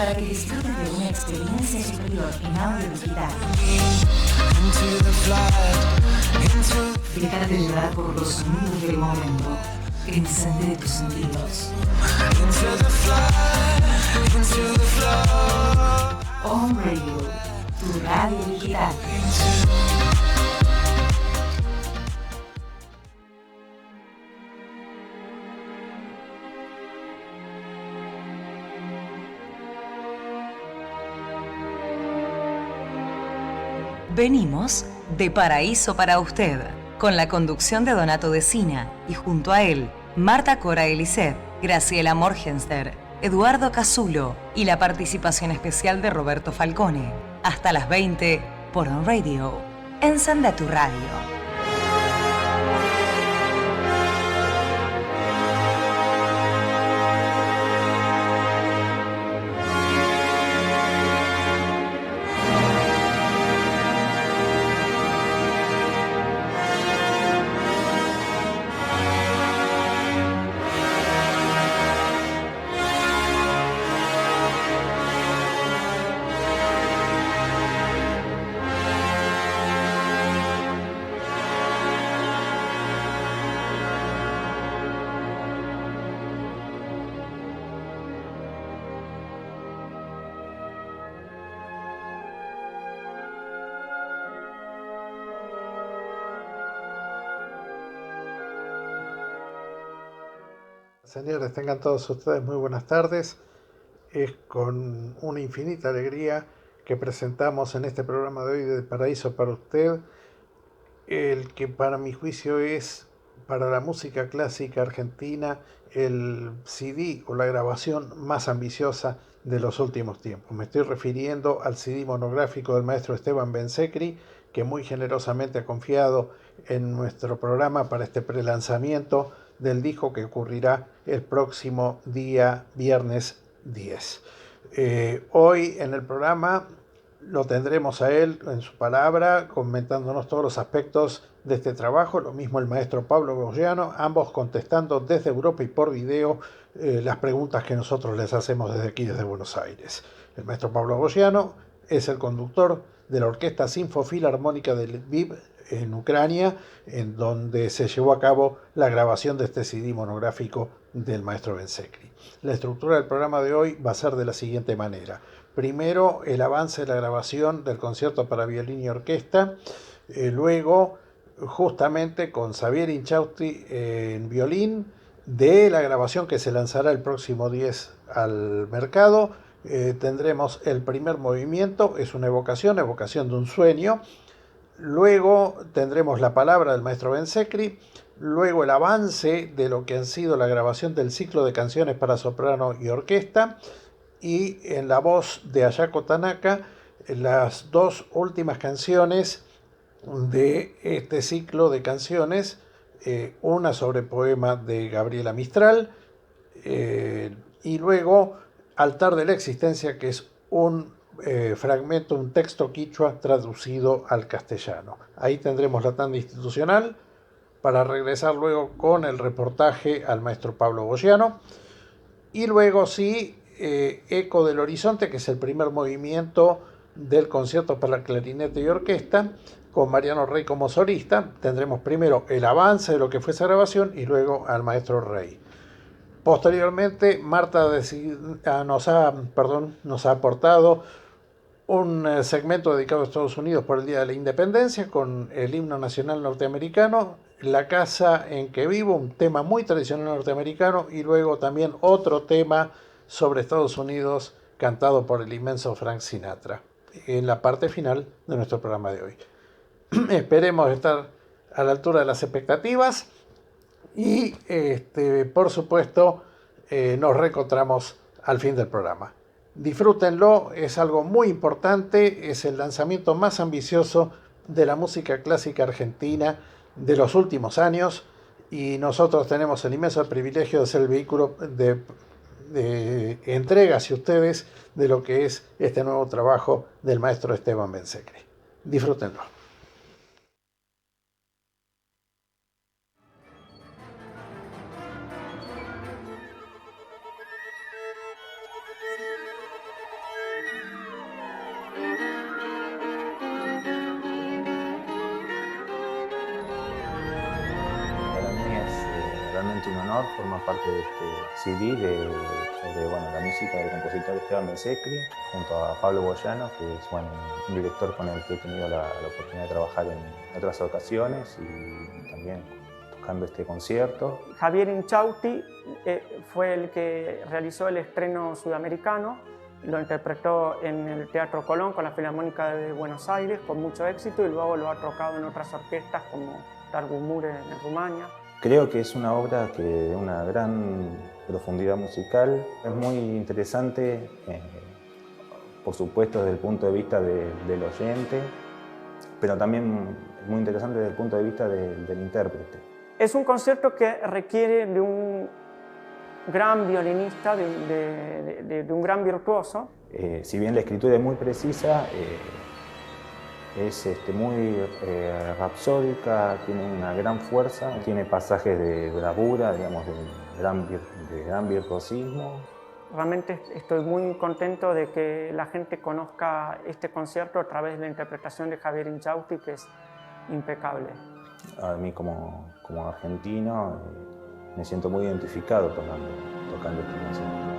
para que disfrutes de una experiencia superior en audio digital. Déjate llevar por los sonidos del momento. Encende tus sentidos. On Radio, tu radio digital. Venimos de Paraíso para usted, con la conducción de Donato Decina y junto a él, Marta Cora Eliseth, Graciela Morgenster, Eduardo Casulo y la participación especial de Roberto Falcone. Hasta las 20 por On Radio. Encende tu radio. Señores, tengan todos ustedes muy buenas tardes. Es con una infinita alegría que presentamos en este programa de hoy de Paraíso para usted, el que para mi juicio es, para la música clásica argentina, el CD o la grabación más ambiciosa de los últimos tiempos. Me estoy refiriendo al CD monográfico del maestro Esteban Bensecri, que muy generosamente ha confiado en nuestro programa para este prelanzamiento del disco que ocurrirá el próximo día viernes 10. Hoy en el programa lo tendremos a él en su palabra, comentándonos todos los aspectos de este trabajo, lo mismo el maestro Pablo Goyano, ambos contestando desde Europa y por video las preguntas que nosotros les hacemos desde aquí, desde Buenos Aires. El maestro Pablo Goyano es el conductor de la Orquesta Sinfofilarmónica de Lviv en Ucrania, en donde se llevó a cabo la grabación de este CD monográfico del maestro Bensecri. La estructura del programa de hoy va a ser de la siguiente manera. Primero, el avance de la grabación del concierto para violín y orquesta. Luego, justamente con Xavier Inchausti en violín, de la grabación que se lanzará el próximo 10 al mercado. Tendremos el primer movimiento, es una evocación de un sueño. Luego tendremos la palabra del maestro Bensecri, luego el avance de lo que han sido la grabación del ciclo de canciones para soprano y orquesta, y en la voz de Ayako Tanaka, las dos últimas canciones de este ciclo de canciones, una sobre poema de Gabriela Mistral, y luego Altar de la Existencia, que es un fragmento, un texto quichua traducido al castellano. Ahí tendremos la tanda institucional para regresar luego con el reportaje al maestro Pablo Goyano. Y luego sí, Eco del Horizonte, que es el primer movimiento del concierto para clarinete y orquesta, con Mariano Rey como solista. Tendremos primero el avance de lo que fue esa grabación y luego al maestro Rey. Posteriormente, Marta nos ha aportado un segmento dedicado a Estados Unidos por el Día de la Independencia con el himno nacional norteamericano, La casa en que vivo, un tema muy tradicional norteamericano, y luego también otro tema sobre Estados Unidos cantado por el inmenso Frank Sinatra, en la parte final de nuestro programa de hoy. Esperemos estar a la altura de las expectativas y por supuesto nos reencontramos al fin del programa. Disfrútenlo, es algo muy importante, es el lanzamiento más ambicioso de la música clásica argentina de los últimos años, y nosotros tenemos el inmenso privilegio de ser el vehículo de entrega hacia ustedes de lo que es este nuevo trabajo del maestro Esteban Bensecri. Disfrútenlo. realmente un honor formar parte de este CD sobre la música del compositor Esteban Mesecri, junto a Pablo Boyano, que es un director con el que he tenido la oportunidad de trabajar en otras ocasiones y también tocando este concierto. Javier Inchausti fue el que realizó el estreno sudamericano, lo interpretó en el Teatro Colón con la Filarmónica de Buenos Aires con mucho éxito y luego lo ha tocado en otras orquestas como Dargu Mure en Rumania. Creo que es una obra de una gran profundidad musical. Es muy interesante, por supuesto, desde el punto de vista del oyente, pero también es muy interesante desde el punto de vista del intérprete. Es un concierto que requiere de un gran violinista, de un gran virtuoso. Si bien la escritura es muy precisa, es muy rapsódica, tiene una gran fuerza, tiene pasajes de bravura, digamos, de gran virtuosismo. Realmente estoy muy contento de que la gente conozca este concierto a través de la interpretación de Javier Inchausti, que es impecable. A mí como argentino me siento muy identificado tocando este concierto.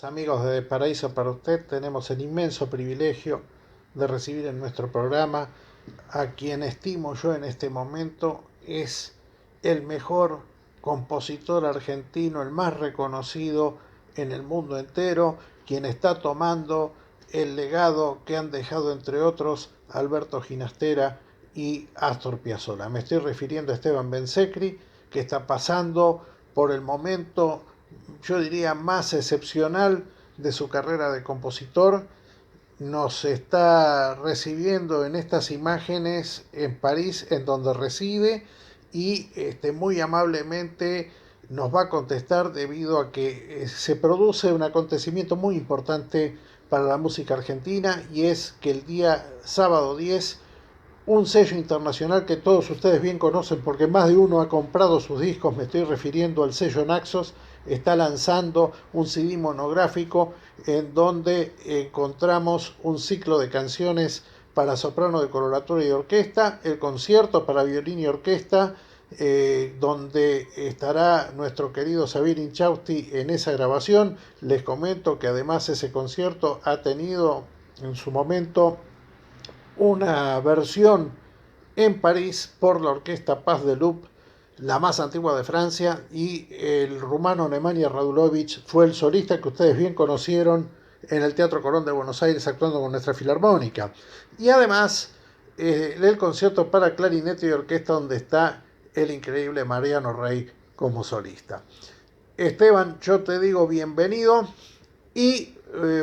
Amigos de Paraíso para Usted, tenemos el inmenso privilegio de recibir en nuestro programa a quien estimo yo en este momento es el mejor compositor argentino, el más reconocido en el mundo entero, quien está tomando el legado que han dejado entre otros Alberto Ginastera y Astor Piazzolla. Me estoy refiriendo a Esteban Bencecri, que está pasando por el momento, yo diría, más excepcional de su carrera de compositor. Nos está recibiendo en estas imágenes en París, en donde reside, y muy amablemente nos va a contestar debido a que se produce un acontecimiento muy importante para la música argentina, y es que el día sábado 10 un sello internacional que todos ustedes bien conocen porque más de uno ha comprado sus discos, me estoy refiriendo al sello Naxos, está lanzando un CD monográfico en donde encontramos un ciclo de canciones para soprano de coloratura y orquesta, el concierto para violín y orquesta, donde estará nuestro querido Xavier Inchausti en esa grabación. Les comento que además ese concierto ha tenido en su momento una versión en París por la orquesta Paz de Loup, la más antigua de Francia, y el rumano Nemanja Radulovic fue el solista que ustedes bien conocieron en el Teatro Colón de Buenos Aires actuando con nuestra filarmónica. Y además el concierto para clarinete y orquesta donde está el increíble Mariano Rey como solista. Esteban, yo te digo bienvenido y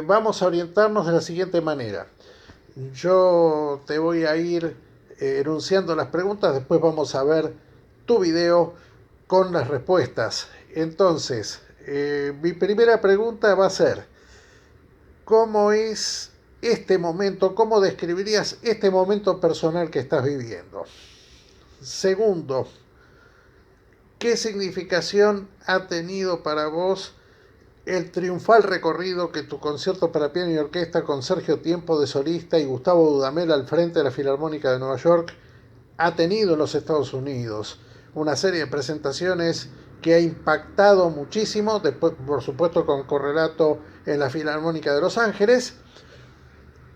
vamos a orientarnos de la siguiente manera. Yo te voy a ir enunciando las preguntas, después vamos a ver tu video con las respuestas. Entonces, mi primera pregunta va a ser, ¿cómo es este momento? ¿Cómo describirías este momento personal que estás viviendo? Segundo, ¿qué significación ha tenido para vos el triunfal recorrido que tu concierto para piano y orquesta con Sergio Tiempo de solista y Gustavo Dudamel al frente de la Filarmónica de Nueva York ha tenido en los Estados Unidos? Una serie de presentaciones que ha impactado muchísimo, después por supuesto con correlato en la Filarmónica de Los Ángeles,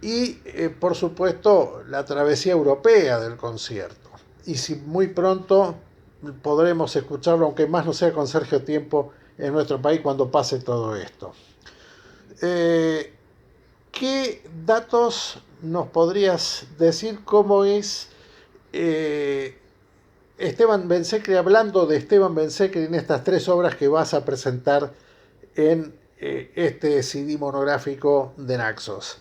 y por supuesto la travesía europea del concierto. Y si muy pronto podremos escucharlo, aunque más no sea con Sergio Tiempo, en nuestro país cuando pase todo esto. ¿Qué datos nos podrías decir? ¿Cómo es Esteban Bencecri, hablando de Esteban Bencecri en estas 3 obras que vas a presentar en este CD monográfico de Naxos?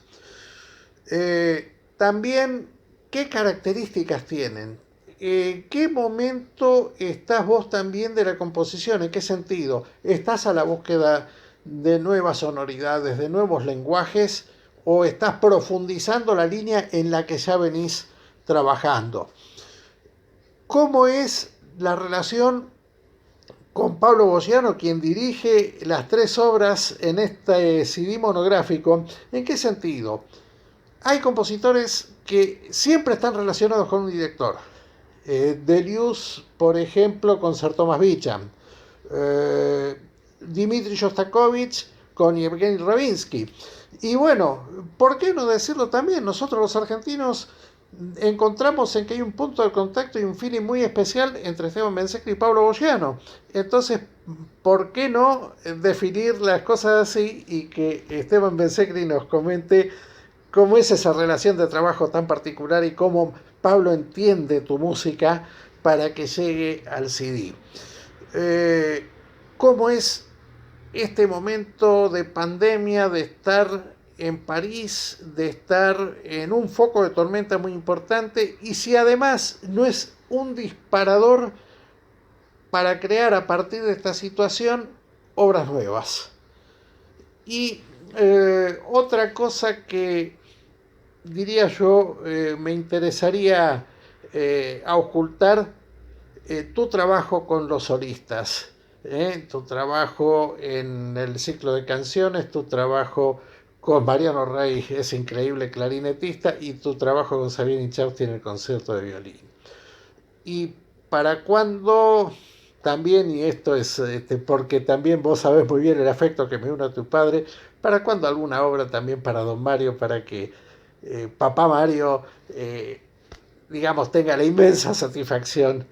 También, ¿qué características tienen? ¿En qué momento estás vos también de la composición? ¿En qué sentido? ¿Estás a la búsqueda de nuevas sonoridades, de nuevos lenguajes, o estás profundizando la línea en la que ya venís trabajando? ¿Cómo es la relación con Pablo Bogiano, quien dirige las 3 obras en este CD monográfico? ¿En qué sentido? Hay compositores que siempre están relacionados con un director. Delius, por ejemplo, con Sir Thomas Beecham, Dmitri Shostakovich con Yevgeny Ravinsky. Y bueno, ¿por qué no decirlo también? Nosotros los argentinos encontramos en que hay un punto de contacto y un feeling muy especial entre Esteban Bencecri y Pablo Bogiano. Entonces, ¿por qué no definir las cosas así y que Esteban Bencecri nos comente cómo es esa relación de trabajo tan particular y cómo Pablo entiende tu música para que llegue al CD? ¿Cómo es este momento de pandemia, de estar en París, de estar en un foco de tormenta muy importante, y si además no es un disparador para crear a partir de esta situación obras nuevas? Y otra cosa que diría yo me interesaría ocultar, tu trabajo con los solistas, tu trabajo en el ciclo de canciones, tu trabajo con Mariano Rey, es increíble clarinetista, y tu trabajo con Xavier Inchausti en el concierto de violín. ¿Y para cuándo también, y esto es porque también vos sabés muy bien el afecto que me une a tu padre, para cuando alguna obra también para don Mario, para que papá Mario, digamos, tenga la inmensa satisfacción.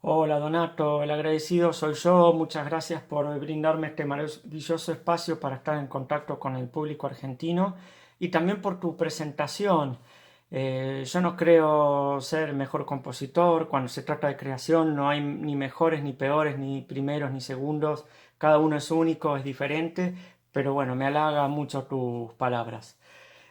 Hola Donato, el agradecido soy yo. Muchas gracias por brindarme este maravilloso espacio para estar en contacto con el público argentino y también por tu presentación. Yo no creo ser el mejor compositor. Cuando se trata de creación no hay ni mejores, ni peores, ni primeros, ni segundos. Cada uno es único, es diferente, pero bueno, me halaga mucho tus palabras.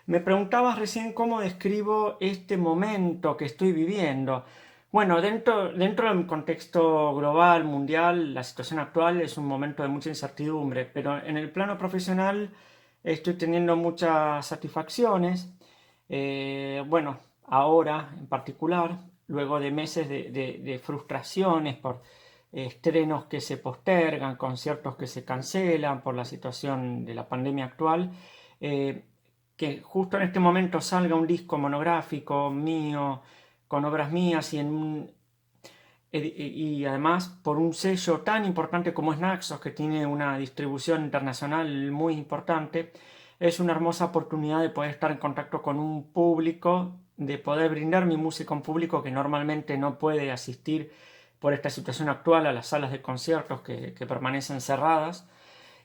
Me preguntabas recién cómo describo este momento que estoy viviendo. Bueno, dentro del contexto global, mundial, la situación actual es un momento de mucha incertidumbre, pero en el plano profesional estoy teniendo muchas satisfacciones. Bueno, ahora en particular, luego de meses de frustraciones por estrenos que se postergan, conciertos que se cancelan por la situación de la pandemia actual, que justo en este momento salga un disco monográfico mío, con obras mías y además por un sello tan importante como es Naxos, que tiene una distribución internacional muy importante, es una hermosa oportunidad de poder estar en contacto con un público, de poder brindar mi música a un público que normalmente no puede asistir por esta situación actual a las salas de conciertos que permanecen cerradas.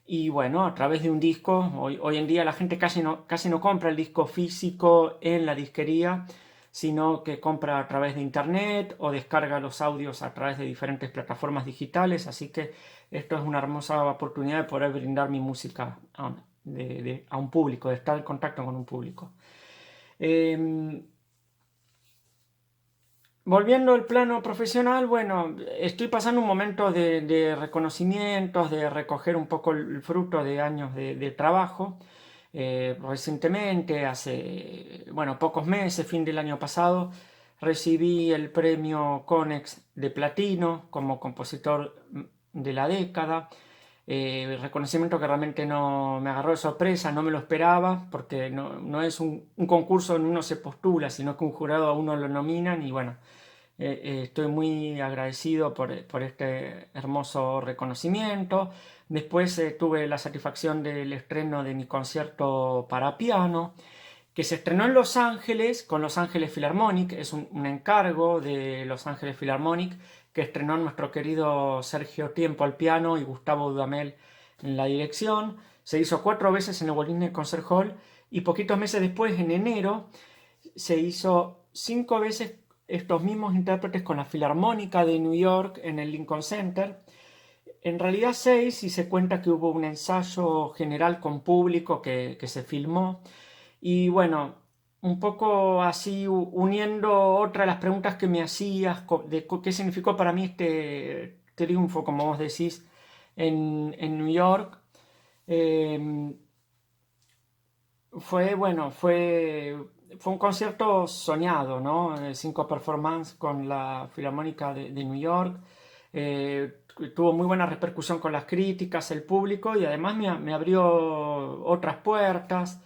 Y bueno, a través de un disco, hoy en día la gente casi no compra el disco físico en la disquería, sino que compra a través de internet o descarga los audios a través de diferentes plataformas digitales, así que esto es una hermosa oportunidad de poder brindar mi música a un público, de estar en contacto con un público. Volviendo al plano profesional, bueno, estoy pasando un momento de reconocimientos, de recoger un poco el fruto de años de trabajo. Recientemente, hace, bueno, pocos meses, fin del año pasado, recibí el premio Conex de Platino como compositor de la década. Reconocimiento que realmente no me agarró de sorpresa, no me lo esperaba, porque no es un concurso donde uno se postula, sino que un jurado a uno lo nominan y bueno, estoy muy agradecido por este hermoso reconocimiento. Después tuve la satisfacción del estreno de mi concierto para piano, que se estrenó en Los Ángeles con Los Ángeles Philharmonic. Es un encargo de Los Ángeles Philharmonic que estrenó nuestro querido Sergio Tiempo al piano y Gustavo Dudamel en la dirección. Se hizo 4 veces en el Walt Disney Concert Hall y poquitos meses después, en enero, se hizo 5 veces estos mismos intérpretes con la Filarmónica de New York en el Lincoln Center. En realidad 6 si se cuenta que hubo un ensayo general con público que se filmó. Y bueno, un poco así uniendo otra de las preguntas que me hacías de qué significó para mí este triunfo, como vos decís, en New York. Fue un concierto soñado, ¿no? 5 performances con la Filarmónica de New York. Tuvo muy buena repercusión con las críticas, el público y además me abrió otras puertas.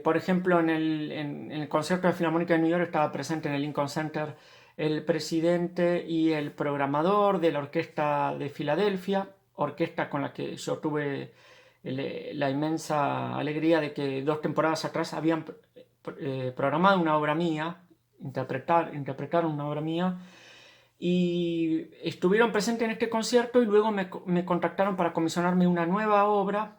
Por ejemplo, en el concierto de Filarmónica de New York estaba presente en el Lincoln Center el presidente y el programador de la Orquesta de Filadelfia, orquesta con la que yo tuve la inmensa alegría de que 2 temporadas atrás habían programado una obra mía, interpretaron una obra mía, y estuvieron presentes en este concierto y luego me contactaron para comisionarme una nueva obra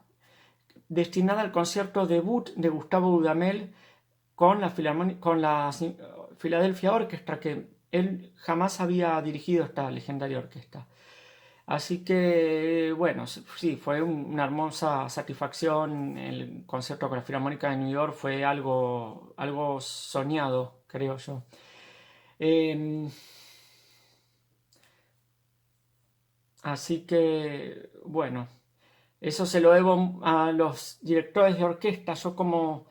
destinada al concierto debut de Gustavo Dudamel con la Philadelphia Orchestra, que él jamás había dirigido esta legendaria orquesta. Así que, bueno, sí, fue una hermosa satisfacción. El concierto con la Filarmónica de New York fue algo soñado, creo yo. Así que, bueno, eso se lo debo a los directores de orquesta. Yo como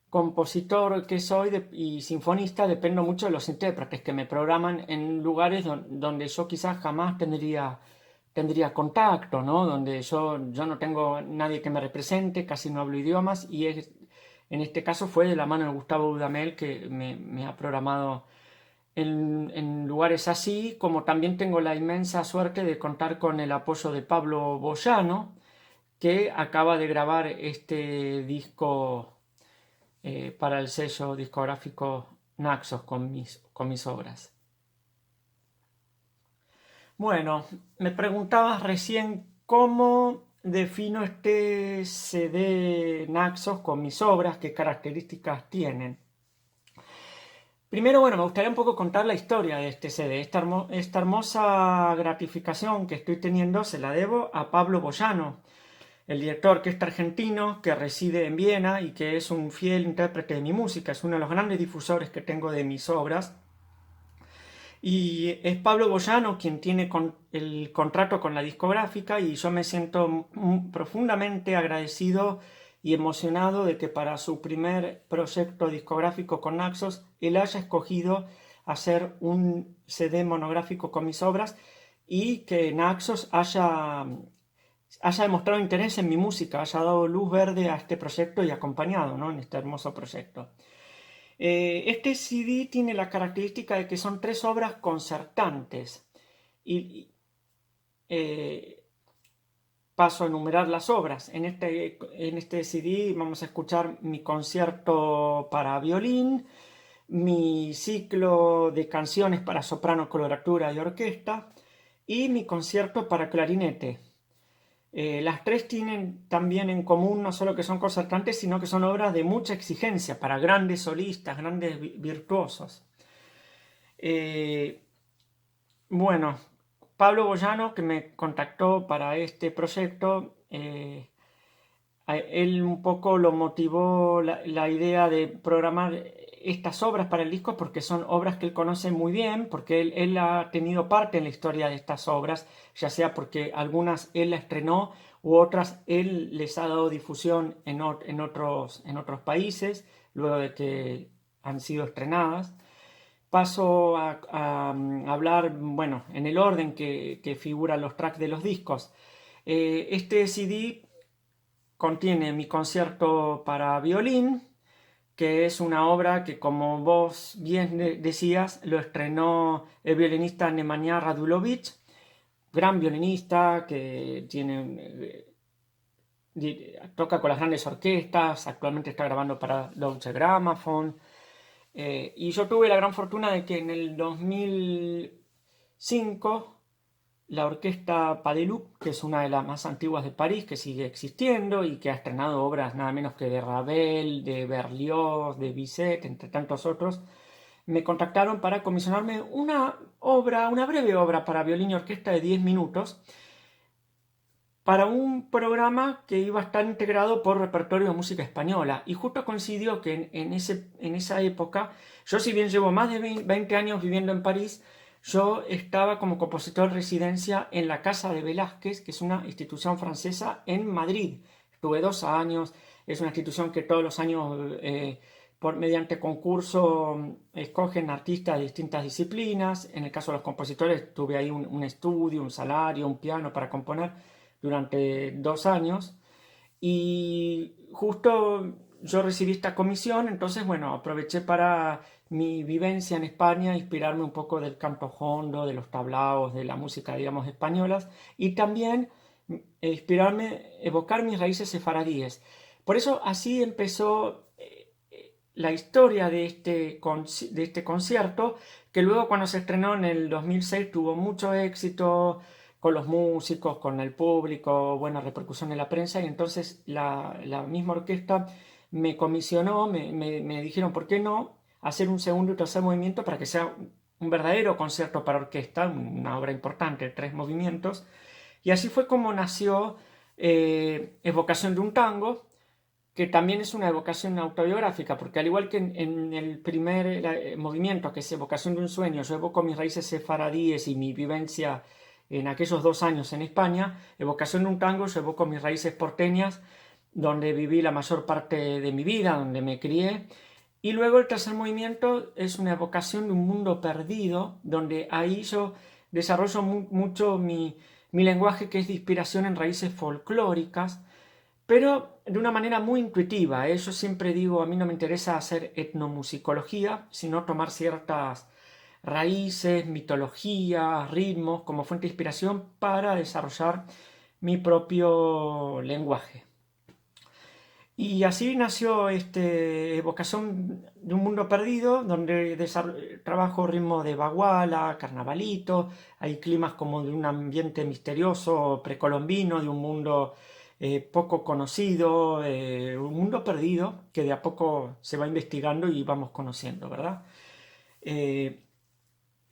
compositor que soy y sinfonista dependo mucho de los intérpretes que me programan en lugares donde yo quizás jamás tendría contacto, ¿no? Donde yo no tengo nadie que me represente, casi no hablo idiomas y en este caso fue de la mano de Gustavo Dudamel que me ha programado en lugares así, como también tengo la inmensa suerte de contar con el apoyo de Pablo Boyano, que acaba de grabar este disco para el sello discográfico Naxos con mis obras. Bueno, me preguntabas recién cómo defino este CD Naxos con mis obras, qué características tienen. Primero, bueno, me gustaría un poco contar la historia de este CD. Esta hermosa gratificación que estoy teniendo se la debo a Pablo Boyano, el director orquesta argentino que reside en Viena y que es un fiel intérprete de mi música. Es uno de los grandes difusores que tengo de mis obras. Y es Pablo Boyano quien tiene el contrato con la discográfica, y yo me siento profundamente agradecido y emocionado de que para su primer proyecto discográfico con Naxos él haya escogido hacer un CD monográfico con mis obras, y que Naxos haya demostrado interés en mi música, haya dado luz verde a este proyecto y acompañado, ¿no?, en este hermoso proyecto. Este CD tiene la característica de que son 3 obras concertantes, y paso a enumerar las obras. En este CD vamos a escuchar mi concierto para violín, mi ciclo de canciones para soprano, coloratura y orquesta, y mi concierto para clarinete. Las 3 tienen también en común no solo que son concertantes, sino que son obras de mucha exigencia para grandes solistas, grandes virtuosos. Bueno, Pablo Boyano, que me contactó para este proyecto, él un poco lo motivó la idea de programar estas obras para el disco, porque son obras que él conoce muy bien, porque él ha tenido parte en la historia de estas obras, ya sea porque algunas él la estrenó u otras él les ha dado difusión en otros países luego de que han sido estrenadas. Paso a hablar, bueno, en el orden que figuran los tracks de los discos. Este CD contiene mi concierto para violín, que es una obra que, como vos bien decías, lo estrenó el violinista Nemanja Radulović, gran violinista que toca con las grandes orquestas, actualmente está grabando para Deutsche Grammophon. Y yo tuve la gran fortuna de que en el 2005 la orquesta Padeloup, que es una de las más antiguas de París, que sigue existiendo y que ha estrenado obras nada menos que de Ravel, de Berlioz, de Bizet, entre tantos otros, me contactaron para comisionarme una breve obra para violín y orquesta de 10 minutos, para un programa que iba a estar integrado por repertorio de música española. Y justo coincidió que en esa época, yo, si bien llevo más de 20 años viviendo en París, yo estaba como compositor de residencia en la Casa de Velázquez, que es una institución francesa en Madrid. Estuve 2 años, es una institución que todos los años, mediante concurso, escogen artistas de distintas disciplinas. En el caso de los compositores, tuve ahí un estudio, un salario, un piano para componer durante 2 años. Y justo yo recibí esta comisión, entonces, bueno, aproveché para mi vivencia en España, inspirarme un poco del canto hondo, de los tablaos, de la música, digamos, españolas, y también evocar mis raíces sefaradíes. Por eso así empezó la historia de este concierto, que luego, cuando se estrenó en el 2006, tuvo mucho éxito con los músicos, con el público, buena repercusión en la prensa, y entonces la misma orquesta me comisionó, me dijeron, ¿por qué no hacer un segundo y tercer movimiento para que sea un verdadero concierto para orquesta, una obra importante, 3 movimientos? Y así fue como nació Evocación de un tango, que también es una evocación autobiográfica, porque al igual que en el primer movimiento, que es Evocación de un sueño, yo evoco mis raíces sefaradíes y mi vivencia en aquellos 2 años en España. Evocación de un tango, yo evoco mis raíces porteñas, donde viví la mayor parte de mi vida, donde me crié. Y luego el tercer movimiento es una evocación de un mundo perdido, donde ahí yo desarrollo mucho mi lenguaje, que es de inspiración en raíces folclóricas, pero de una manera muy intuitiva. Yo siempre digo, a mí no me interesa hacer etnomusicología, sino tomar ciertas raíces, mitología, ritmos como fuente de inspiración para desarrollar mi propio lenguaje. Y así nació Evocación de un Mundo Perdido, donde trabajo ritmos de baguala, carnavalito, hay climas como de un ambiente misterioso, precolombino, de un mundo poco conocido, un mundo perdido que de a poco se va investigando y vamos conociendo, ¿verdad?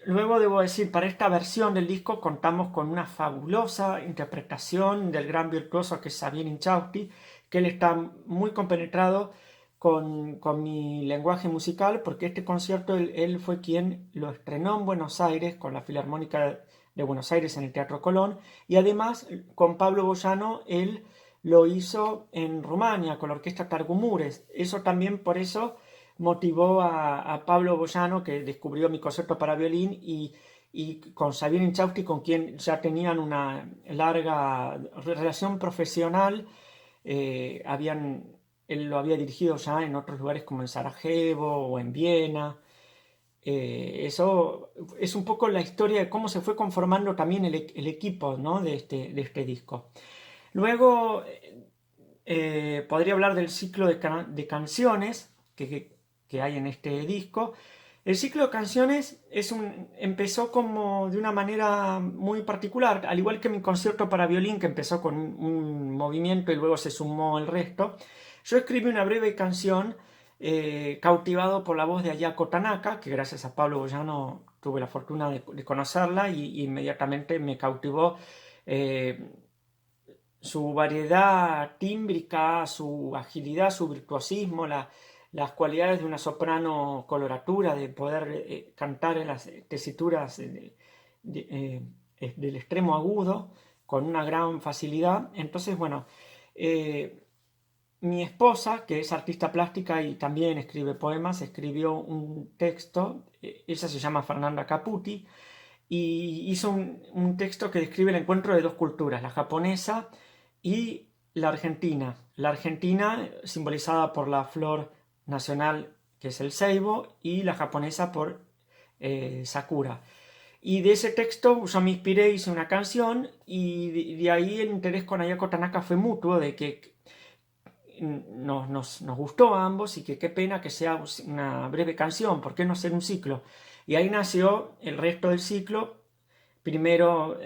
Luego debo decir, para esta versión del disco contamos con una fabulosa interpretación del gran virtuoso que es Sabine Inchausti, que él está muy compenetrado con mi lenguaje musical, porque este concierto él fue quien lo estrenó en Buenos Aires con la Filarmónica de Buenos Aires en el Teatro Colón, y además con Pablo Boyano él lo hizo en Rumania con la orquesta Targumures. Eso también por eso motivó a Pablo Boyano, que descubrió mi concierto para violín, y con Sabine Inchausti, con quien ya tenían una larga relación profesional. Él lo había dirigido ya en otros lugares como en Sarajevo o en Viena. Eso es un poco la historia de cómo se fue conformando también el equipo, ¿no? de este disco. Luego podría hablar del ciclo de canciones que hay en este disco. El ciclo de canciones empezó como de una manera muy particular, al igual que mi concierto para violín, que empezó con un movimiento y luego se sumó el resto. Yo escribí una breve canción cautivado por la voz de Ayako Tanaka, que gracias a Pablo Boyano tuve la fortuna de conocerla y inmediatamente me cautivó su variedad tímbrica, su agilidad, su virtuosismo, las cualidades de una soprano coloratura, de poder cantar en las tesituras del extremo agudo con una gran facilidad. Entonces, bueno, mi esposa, que es artista plástica y también escribe poemas, escribió un texto, ella se llama Fernanda Caputi, y hizo un texto que describe el encuentro de dos culturas, la japonesa y la argentina. La argentina simbolizada por la flor nacional, que es el ceibo, y la japonesa por sakura. Y de ese texto yo me inspiré, hice una canción, y de ahí el interés con Ayako Tanaka fue mutuo, de que nos gustó a ambos y que qué pena que sea una breve canción, ¿por qué no hacer un ciclo? Y ahí nació el resto del ciclo, primero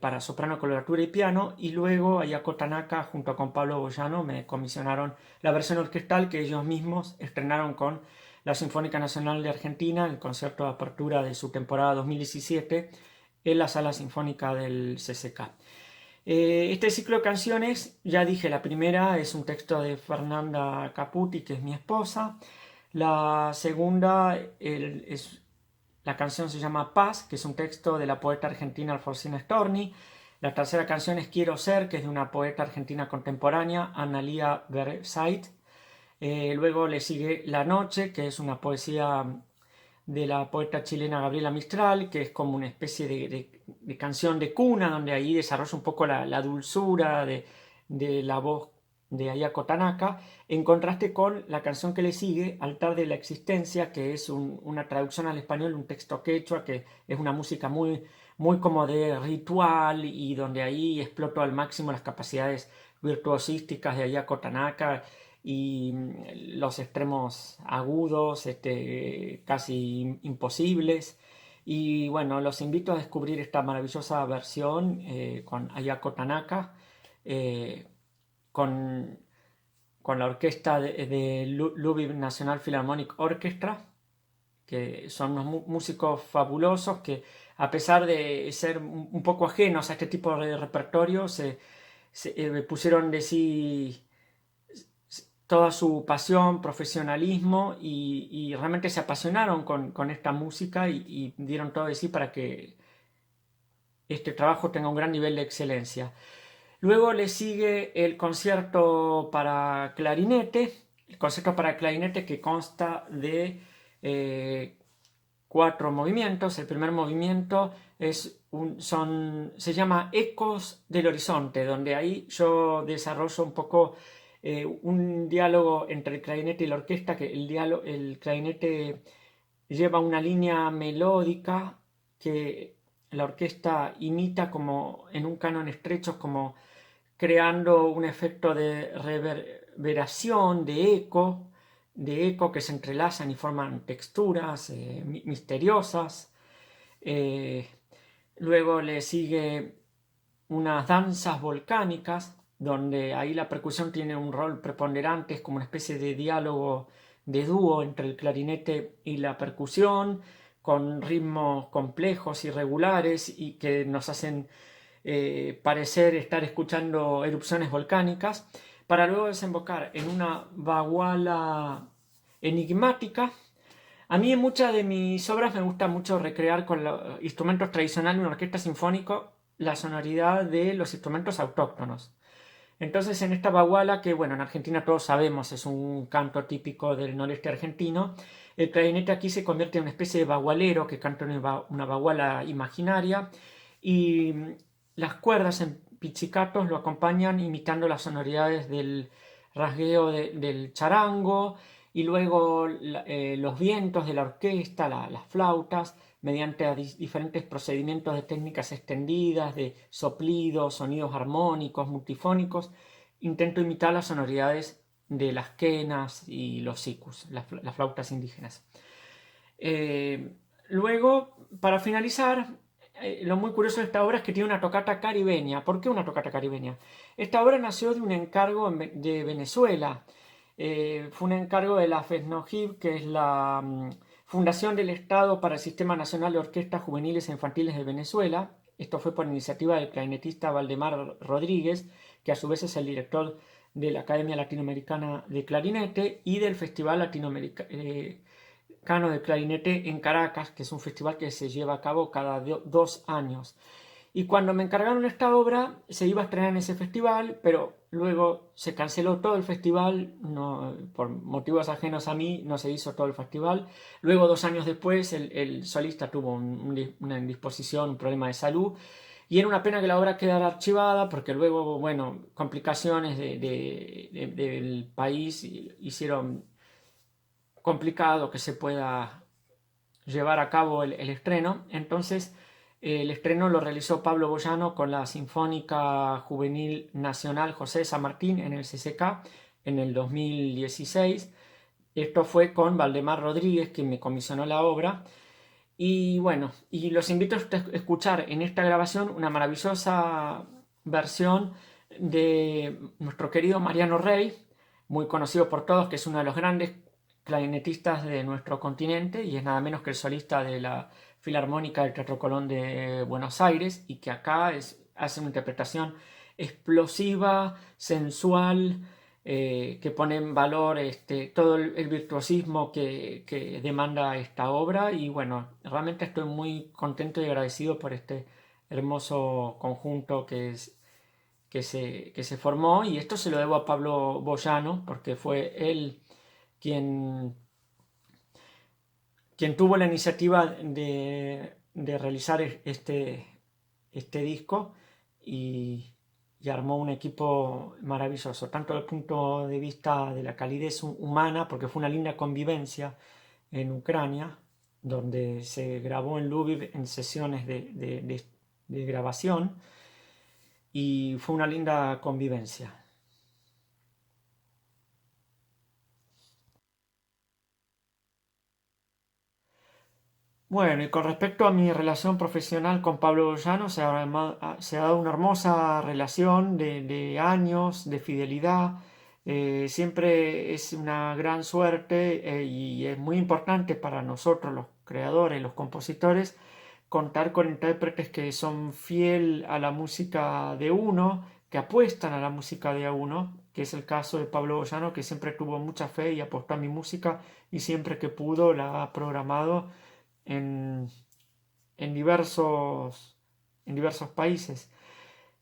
para soprano, coloratura y piano, y luego Ayako Tanaka junto con Pablo Boyano me comisionaron la versión orquestal que ellos mismos estrenaron con la Sinfónica Nacional de Argentina, el concierto de apertura de su temporada 2017 en la Sala Sinfónica del CCK. Este ciclo de canciones, ya dije, la primera es un texto de Fernanda Caputi, que es mi esposa. La segunda la canción se llama Paz, que es un texto de la poeta argentina Alfonsina Storni. La tercera canción es Quiero Ser, que es de una poeta argentina contemporánea, Analía Bersait. Luego le sigue La Noche, que es una poesía de la poeta chilena Gabriela Mistral, que es como una especie de canción de cuna, donde ahí desarrolla un poco la dulzura de la voz de Ayako Tanaka, en contraste con la canción que le sigue, Altar de la Existencia, que es una traducción al español, un texto quechua, que es una música muy, muy como de ritual, y donde ahí explotó al máximo las capacidades virtuosísticas de Ayako Tanaka y los extremos agudos, casi imposibles. Y bueno, los invito a descubrir esta maravillosa versión con Ayako Tanaka, con la orquesta de Lviv National Philharmonic Orchestra, que son unos músicos fabulosos que, a pesar de ser un poco ajenos a este tipo de repertorio, se pusieron de sí toda su pasión, profesionalismo, y realmente se apasionaron con esta música y dieron todo de sí para que este trabajo tenga un gran nivel de excelencia. Luego le sigue el concierto para clarinete, que consta de 4 movimientos. El primer movimiento se llama Ecos del Horizonte, donde ahí yo desarrollo un poco un diálogo entre el clarinete y la orquesta, que el clarinete lleva una línea melódica que la orquesta imita como en un canon estrecho, como creando un efecto de reverberación, de eco que se entrelazan y forman texturas misteriosas. Luego le sigue unas danzas volcánicas, donde ahí la percusión tiene un rol preponderante, es como una especie de diálogo de dúo entre el clarinete y la percusión, con ritmos complejos, irregulares y que nos hacen parecer estar escuchando erupciones volcánicas, para luego desembocar en una baguala enigmática. A mí en muchas de mis obras me gusta mucho recrear con los instrumentos tradicionales de una orquesta sinfónica la sonoridad de los instrumentos autóctonos. Entonces en esta baguala, que bueno, en Argentina todos sabemos es un canto típico del noreste argentino, el clarinete aquí se convierte en una especie de bagualero que canta una baguala imaginaria, y las cuerdas en pizzicatos lo acompañan imitando las sonoridades del rasgueo del charango, y luego los vientos de la orquesta, las flautas, mediante diferentes procedimientos de técnicas extendidas, de soplidos, sonidos armónicos, multifónicos, intento imitar las sonoridades de las quenas y los sikus, las flautas indígenas. Luego, para finalizar, lo muy curioso de esta obra es que tiene una tocata caribeña. ¿Por qué una tocata caribeña? Esta obra nació de un encargo de Venezuela. Fue un encargo de la FESNOGIB, que es la Fundación del Estado para el Sistema Nacional de Orquestas Juveniles e Infantiles de Venezuela. Esto fue por iniciativa del clarinetista Valdemar Rodríguez, que a su vez es el director de la Academia Latinoamericana de Clarinete y del Festival Latinoamericano de Clarinete en Caracas, que es un festival que se lleva a cabo cada 2 años. Y cuando me encargaron esta obra, se iba a estrenar en ese festival, pero luego se canceló todo el festival, por motivos ajenos a mí, no se hizo todo el festival. Luego, 2 años después, el solista tuvo una indisposición, un problema de salud, y era una pena que la obra quedara archivada, porque luego, bueno, complicaciones del país hicieron complicado que se pueda llevar a cabo el estreno. Entonces, el estreno lo realizó Pablo Boyano con la Sinfónica Juvenil Nacional José de San Martín en el CCK en el 2016. Esto fue con Valdemar Rodríguez, quien me comisionó la obra. Y bueno, y los invito a escuchar en esta grabación una maravillosa versión de nuestro querido Mariano Rey, muy conocido por todos, que es uno de los grandes clarinetistas de nuestro continente y es nada menos que el solista de la Filarmónica del Teatro Colón de Buenos Aires, y que acá hace una interpretación explosiva, sensual, que pone en valor todo el virtuosismo que demanda esta obra. Y bueno, realmente estoy muy contento y agradecido por este hermoso conjunto que se formó, y esto se lo debo a Pablo Boyano, porque fue él quien tuvo la iniciativa de realizar este disco y armó un equipo maravilloso, tanto desde el punto de vista de la calidez humana, porque fue una linda convivencia en Ucrania, donde se grabó en Lviv en sesiones de grabación, y fue una linda convivencia. Bueno, y con respecto a mi relación profesional con Pablo Boyano, se ha dado una hermosa relación de años, de fidelidad. Siempre es una gran suerte, y es muy importante para nosotros, los creadores, los compositores, contar con intérpretes que son fiel a la música de uno, que apuestan a la música de uno, que es el caso de Pablo Boyano, que siempre tuvo mucha fe y apostó a mi música, y siempre que pudo la ha programado en diversos países.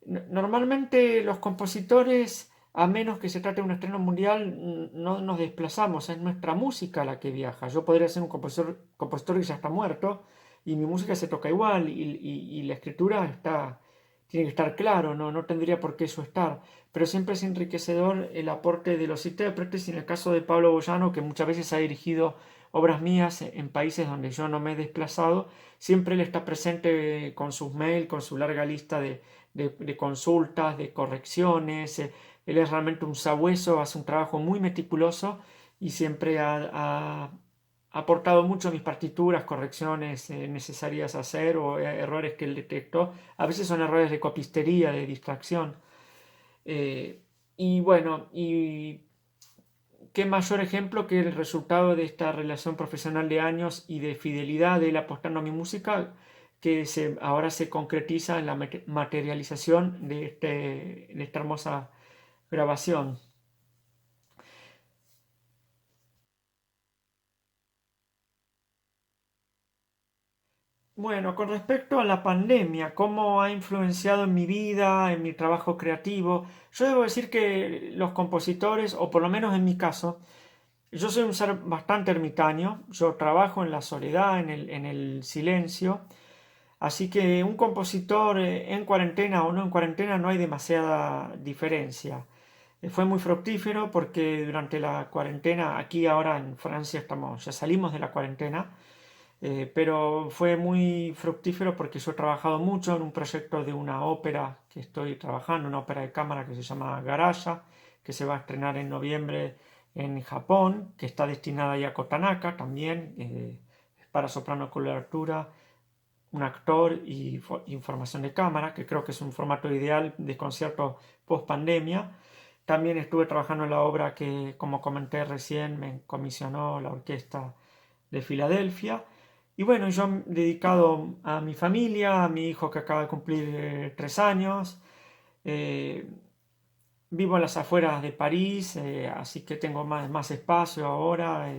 Normalmente los compositores, a menos que se trate de un estreno mundial, no nos desplazamos, es nuestra música la que viaja. Yo podría ser un compositor que ya está muerto, y mi música se toca igual, y la escritura tiene que estar claro, no tendría por qué eso estar, pero siempre es enriquecedor el aporte de los intérpretes, y en el caso de Pablo Boyano, que muchas veces ha dirigido obras mías en países donde yo no me he desplazado, siempre él está presente con sus mails, con su larga lista de consultas, de correcciones. Él es realmente un sabueso, hace un trabajo muy meticuloso y siempre ha aportado mucho a mis partituras, correcciones necesarias hacer o errores que él detectó. A veces son errores de copistería, de distracción. Y bueno, y qué mayor ejemplo que el resultado de esta relación profesional de años y de fidelidad de él apostando a mi música, que ahora se concretiza en la materialización de esta hermosa grabación. Bueno, con respecto a la pandemia, cómo ha influenciado en mi vida, en mi trabajo creativo, yo debo decir que los compositores, o por lo menos en mi caso, yo soy un ser bastante ermitaño, yo trabajo en la soledad, en el silencio, así que un compositor en cuarentena o no en cuarentena no hay demasiada diferencia. Fue muy fructífero porque durante la cuarentena, aquí ahora en Francia estamos, ya salimos de la cuarentena, pero fue muy fructífero porque yo he trabajado mucho en un proyecto de una ópera que estoy trabajando, una ópera de cámara que se llama Garaya, que se va a estrenar en noviembre en Japón, que está destinada ya a Kotanaka también, para soprano con altura, un actor y información de cámara, que creo que es un formato ideal de concierto post pandemia. También estuve trabajando en la obra que, como comenté recién, me comisionó la Orquesta de Filadelfia. Y bueno, yo dedicado a mi familia, a mi hijo que acaba de cumplir 3 años. eh, Vivo en las afueras de París, así que tengo más espacio ahora.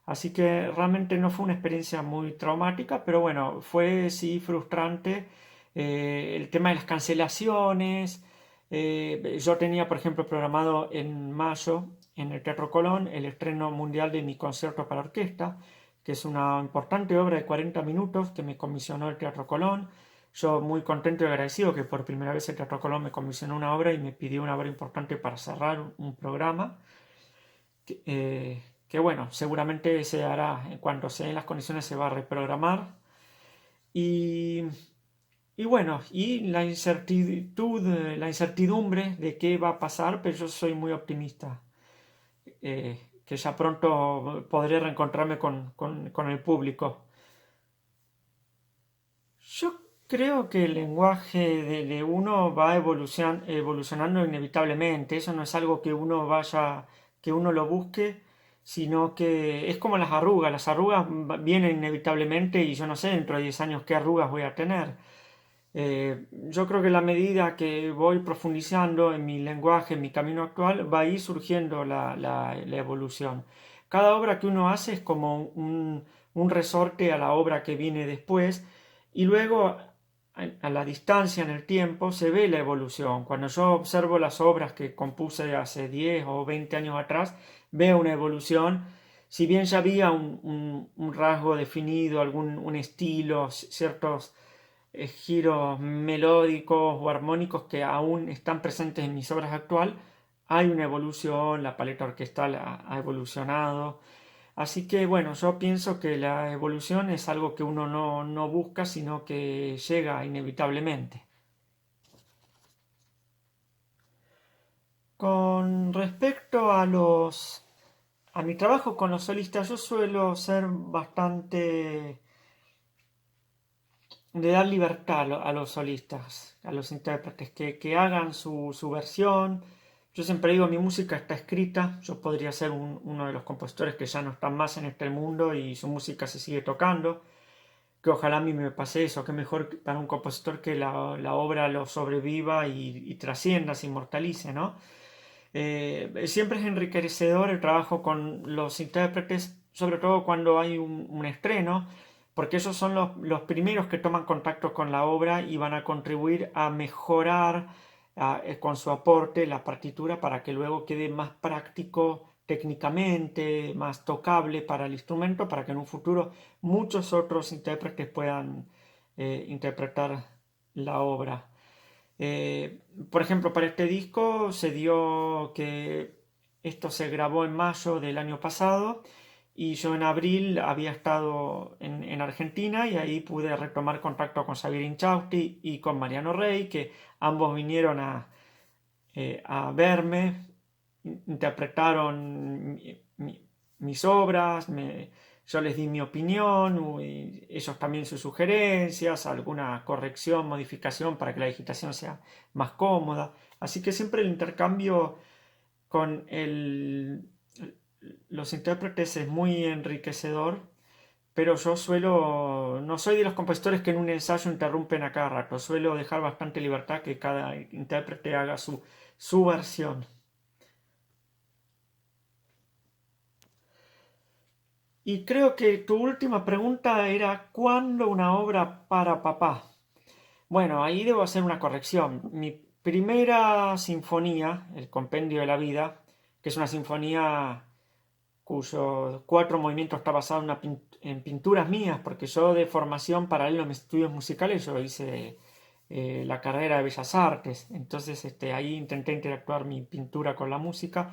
Así que realmente no fue una experiencia muy traumática, pero bueno, fue sí frustrante el tema de las cancelaciones. Yo tenía, por ejemplo, programado en mayo en el Teatro Colón el estreno mundial de mi concierto para orquesta, que es una importante obra de 40 minutos que me comisionó el Teatro Colón. Yo muy contento y agradecido que por primera vez el Teatro Colón me comisionó una obra y me pidió una obra importante para cerrar un programa. Que bueno, seguramente se hará, en cuanto se den las condiciones se va a reprogramar. Y, y bueno, y la incertidumbre de qué va a pasar, pero yo soy muy optimista, que ya pronto podré reencontrarme con el público. Yo creo que el lenguaje de uno va evolucionando inevitablemente. Eso no es algo que uno lo busque, sino que es como las arrugas. Las arrugas vienen inevitablemente y yo no sé dentro de 10 años qué arrugas voy a tener. Yo creo que a la medida que voy profundizando en mi lenguaje, en mi camino actual, va a ir surgiendo la evolución. Cada obra que uno hace es como un resorte a la obra que viene después y luego a la distancia en el tiempo se ve la evolución. Cuando yo observo las obras que compuse hace 10 o 20 años atrás, veo una evolución. Si bien ya había un rasgo definido, un estilo, ciertos giros melódicos o armónicos que aún están presentes en mis obras actuales, hay una evolución, la paleta orquestal ha evolucionado. Así que bueno, yo pienso que la evolución es algo que uno no busca, sino que llega inevitablemente. Con respecto a mi trabajo con los solistas, yo suelo ser bastante de dar libertad a los solistas, a los intérpretes, que hagan su versión. Yo siempre digo, mi música está escrita, yo podría ser uno de los compositores que ya no están más en este mundo y su música se sigue tocando, que ojalá a mí me pase eso, que mejor para un compositor que la obra lo sobreviva y trascienda, se inmortalice, ¿no? Siempre es enriquecedor el trabajo con los intérpretes, sobre todo cuando hay un estreno, porque ellos son los primeros que toman contacto con la obra y van a contribuir a mejorar con su aporte la partitura para que luego quede más práctico técnicamente, más tocable para el instrumento, para que en un futuro muchos otros intérpretes puedan interpretar la obra. Por ejemplo, para este disco se dio que esto se grabó en mayo del año pasado y yo en abril había estado en Argentina y ahí pude retomar contacto con Xavier Inchausti y con Mariano Rey, que ambos vinieron a verme, interpretaron mis obras, yo les di mi opinión, y ellos también sus sugerencias, alguna corrección, modificación para que la digitación sea más cómoda. Así que siempre el intercambio con los intérpretes es muy enriquecedor, pero yo no soy de los compositores que en un ensayo interrumpen a cada rato, suelo dejar bastante libertad que cada intérprete haga su versión. Y creo que tu última pregunta era ¿cuándo una obra para papá? Bueno, ahí debo hacer una corrección. Mi primera sinfonía, el Compendio de la Vida, que es una sinfonía cuyos 4 movimientos está basado en pinturas mías, porque yo de formación paralelo a mis estudios musicales, yo hice la carrera de Bellas Artes, entonces ahí intenté interactuar mi pintura con la música.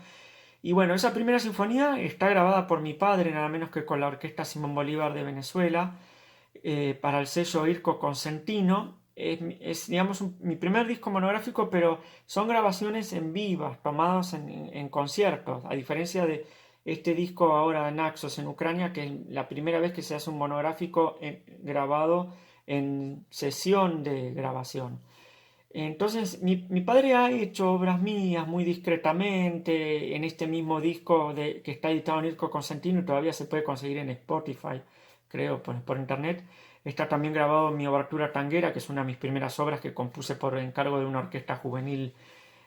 Y bueno, esa primera sinfonía está grabada por mi padre, nada menos que con la Orquesta Simón Bolívar de Venezuela, para el sello Irco Consentino. Es digamos, mi primer disco monográfico, pero son grabaciones en vivas, tomadas en conciertos, a diferencia de este disco ahora Naxos en Ucrania, que es la primera vez que se hace un monográfico grabado en sesión de grabación. Entonces, mi padre ha hecho obras mías muy discretamente en este mismo disco que está editado en Irco Consentino y todavía se puede conseguir en Spotify, creo, por internet. Está también grabado mi Obertura Tanguera, que es una de mis primeras obras que compuse por encargo de una orquesta juvenil,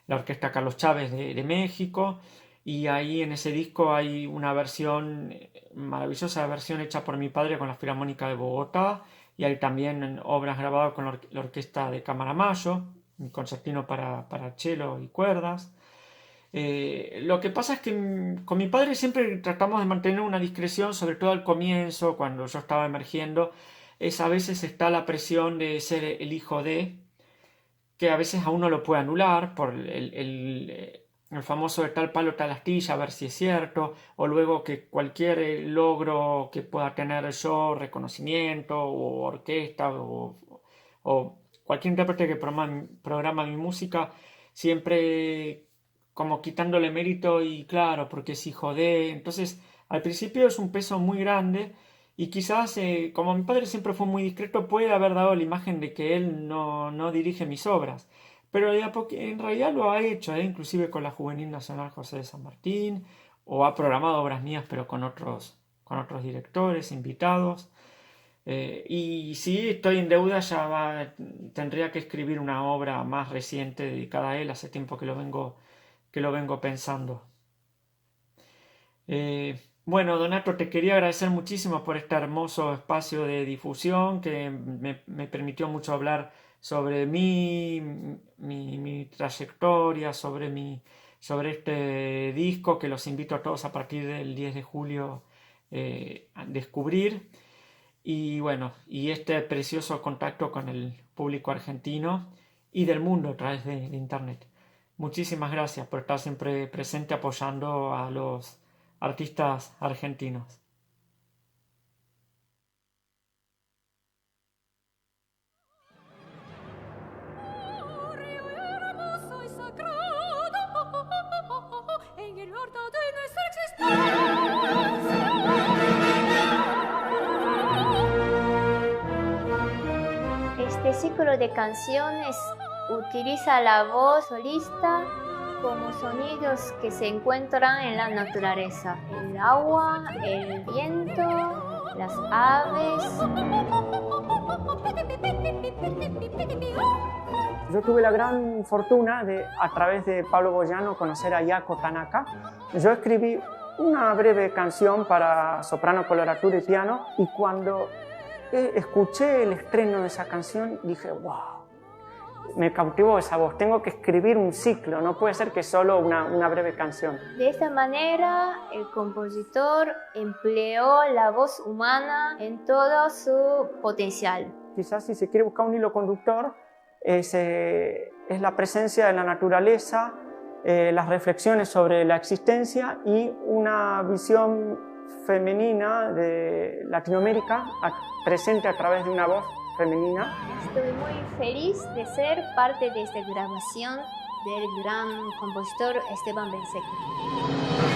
la Orquesta Carlos Chávez de México. Y ahí en ese disco hay una versión, maravillosa versión hecha por mi padre con la Filarmónica de Bogotá. Y hay también obras grabadas con la Orquesta de Cámara Mayo, mi concertino para cello y cuerdas. Lo que pasa es que con mi padre siempre tratamos de mantener una discreción, sobre todo al comienzo, cuando yo estaba emergiendo. A veces está la presión de ser el hijo de, que a veces a uno lo puede anular por el famoso de tal palo tal astilla, a ver si es cierto, o luego que cualquier logro que pueda tener yo, reconocimiento o orquesta o cualquier intérprete que programa mi música, siempre como quitándole mérito y claro, porque es hijo de. Entonces, al principio es un peso muy grande y quizás, como mi padre siempre fue muy discreto, puede haber dado la imagen de que él no dirige mis obras. Pero en realidad lo ha hecho, inclusive con la Juvenil Nacional José de San Martín, o ha programado obras mías, pero con otros directores, invitados. Y si estoy en deuda, tendría que escribir una obra más reciente dedicada a él, hace tiempo que lo vengo pensando. Bueno, Donato, te quería agradecer muchísimo por este hermoso espacio de difusión que me permitió mucho hablar sobre mi trayectoria, sobre este disco que los invito a todos a partir del 10 de julio a descubrir. Y bueno, y este precioso contacto con el público argentino y del mundo a través de internet. Muchísimas gracias por estar siempre presente apoyando a los artistas argentinos. Este ciclo de canciones utiliza la voz solista como sonidos que se encuentran en la naturaleza: el agua, el viento, las aves. Yo tuve la gran fortuna de, a través de Pablo Boyano, conocer a Yako Tanaka. Yo escribí una breve canción para soprano, coloratura y piano, y cuando escuché el estreno de esa canción dije, wow, me cautivó esa voz, tengo que escribir un ciclo, no puede ser que solo una breve canción. De esta manera, el compositor empleó la voz humana en todo su potencial. Quizás si se quiere buscar un hilo conductor, es la presencia de la naturaleza, las reflexiones sobre la existencia y una visión femenina de Latinoamérica, presente a través de una voz femenina. Estoy muy feliz de ser parte de esta grabación del gran compositor Esteban Ben-Sekri.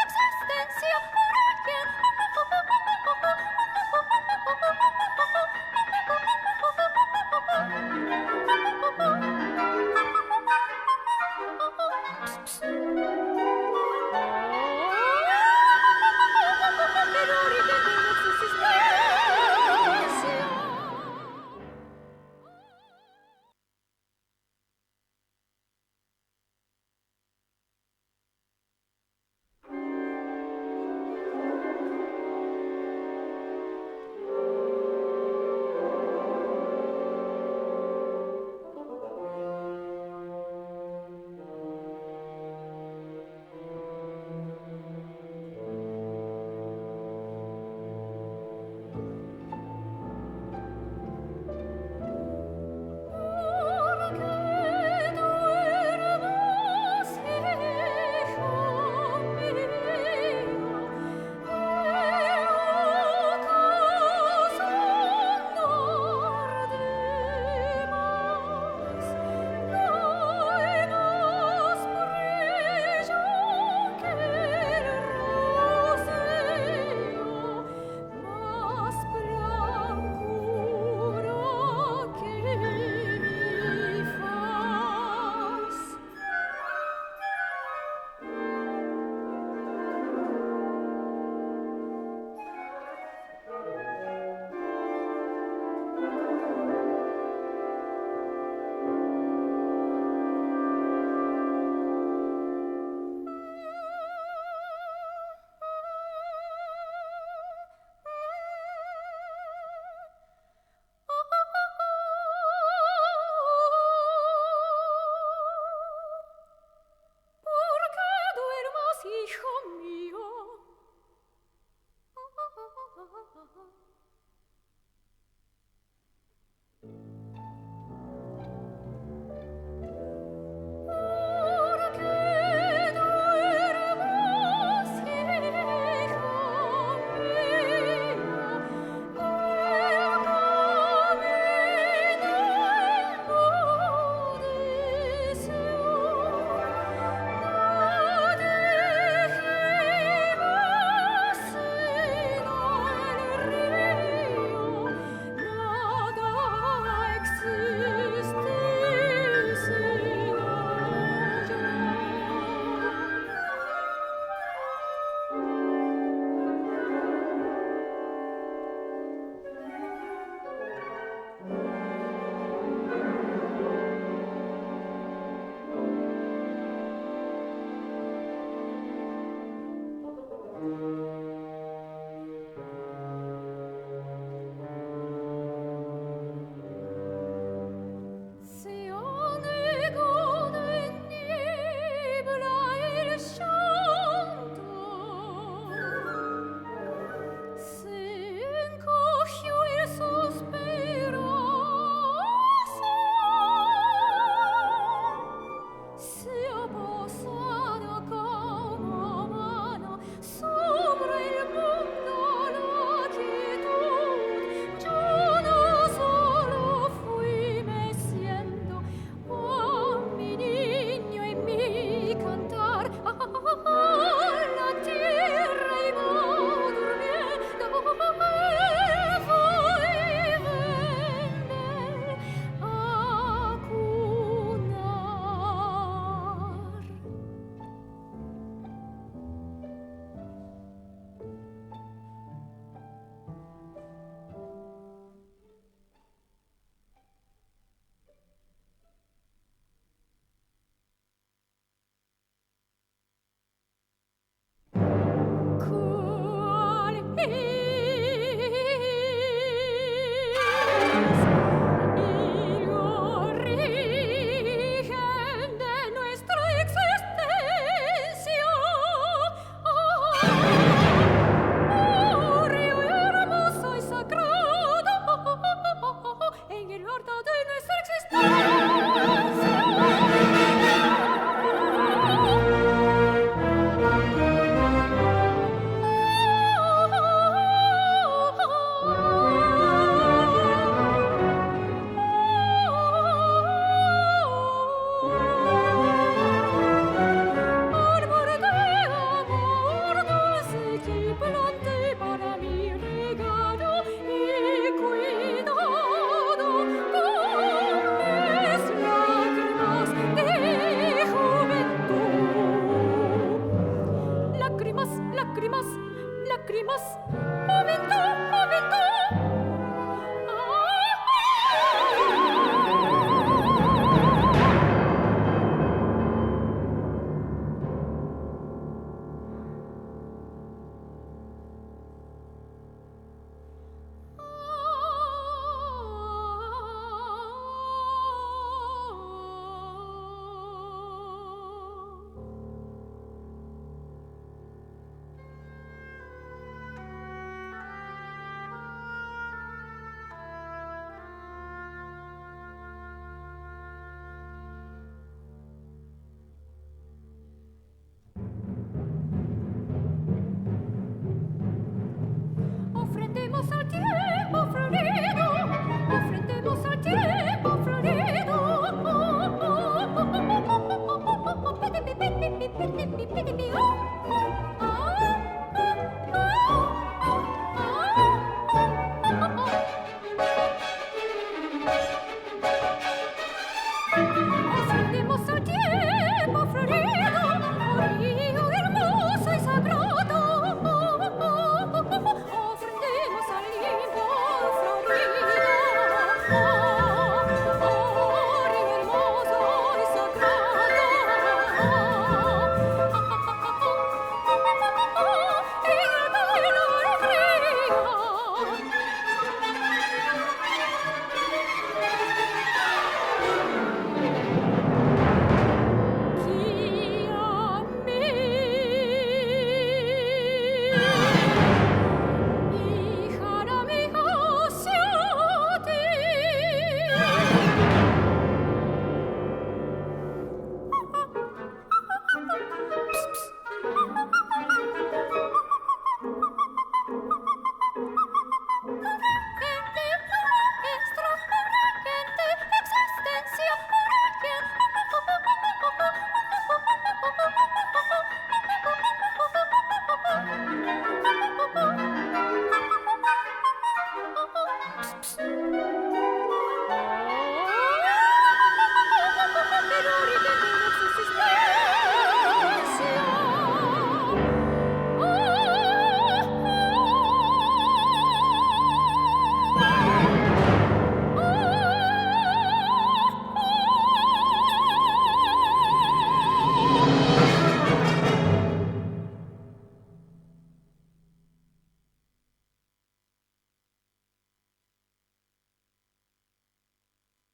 Existencia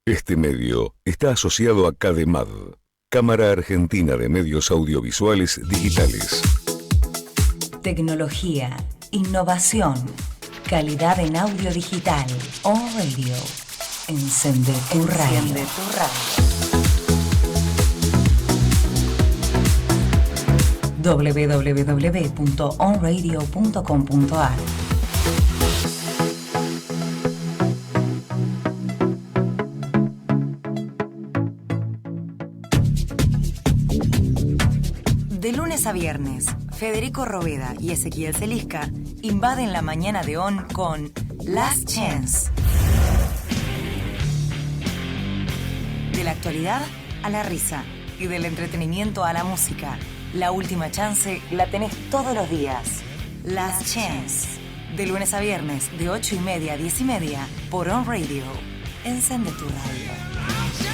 Este medio está asociado a CADEMAD, Cámara Argentina de Medios Audiovisuales Digitales. Tecnología, innovación, calidad en audio digital. On Radio. Encende tu radio. www.onradio.com.ar. De lunes a viernes, Federico Roveda y Ezequiel Celisca invaden la mañana de ON con Last Chance. De la actualidad a la risa y del entretenimiento a la música. La última chance la tenés todos los días. Last Chance. De lunes a viernes, de 8:30 a 10:30, por On Radio. Encende tu radio.